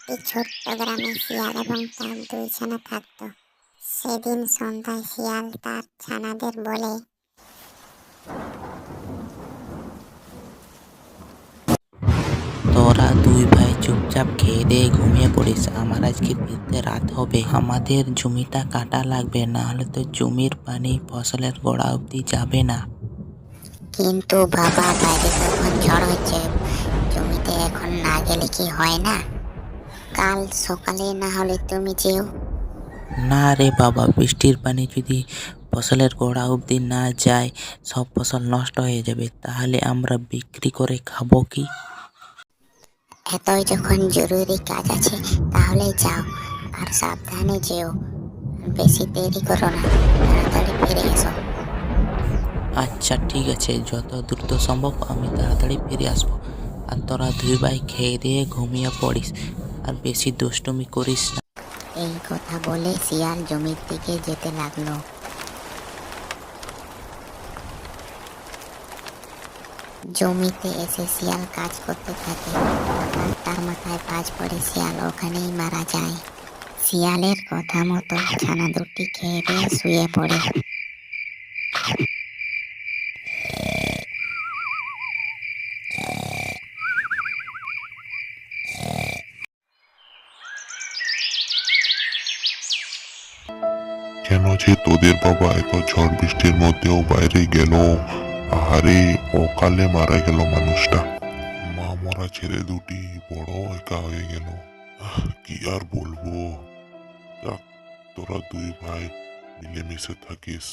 একটি ছোট্ট গ্রামে শিয়াল এবং তার দুই ছানা থাকতো। সেদিন সন্ধ্যায় শিয়াল তার ছানাদের বলে, তোরা দুই ভাই চুপচাপ খেয়ে দিয়ে ঘুমিয়ে পড়িস। আমার আজকে ফিরতে রাত হবে। আমাদের জমিটা কাটা লাগবে, না হলে তো জমির পানি ফসলের গোড়া অব্দি যাবে না। কিন্তু বাবা, বাইরে তো এখন ঝড় হচ্ছে, জমিতে এখন না গেলে কি হয় না? কাল সকালে না হলে তুমি যেও। না রে বাবা, বৃষ্টির পানি যদি ফসলের গোড়া অব্দি না যায়, সব ফসল নষ্ট হয়ে যাবে। তাহলে আমরা বিক্রি করে খাবো কি? এতই যখন জরুরি কাজ আছে তাহলে যাও, আর সাবধানে যেও। বেশি দেরি করো না, তাড়াতাড়ি ফিরে এসো। আচ্ছা ঠিক আছে, যত দ্রুত সম্ভব আমি তাড়াতাড়ি ফিরে আসবো। আর তোরা দুই ভাই খেয়ে দিয়ে ঘুমিয়ে পড়িস, আর বেশি দুষ্টুমি করিস না। এই কথা বলে শিয়াল জমির দিকে যেতে লাগলো। জমিতে এসে শিয়াল কাজ করতে থাকে। হঠাৎ তার মাথায় বাজ পড়ে, শিয়াল ওখানেই মারা যায়। শিয়ালের কথা মতো ছানা দুটি খেয়ে দিয়ে শুয়ে পড়ে। কেন যে তোদের বাবা এত ঝড় বৃষ্টির মধ্যেও বাইরে গেল? আহারে, অকালে মারা গেল মানুষটা। মা মরা ছেলে দুটি বড় একা হয়ে গেল। কি আর বলবো। যাক, তোরা দুই ভাই মিলেমিশে থাকিস,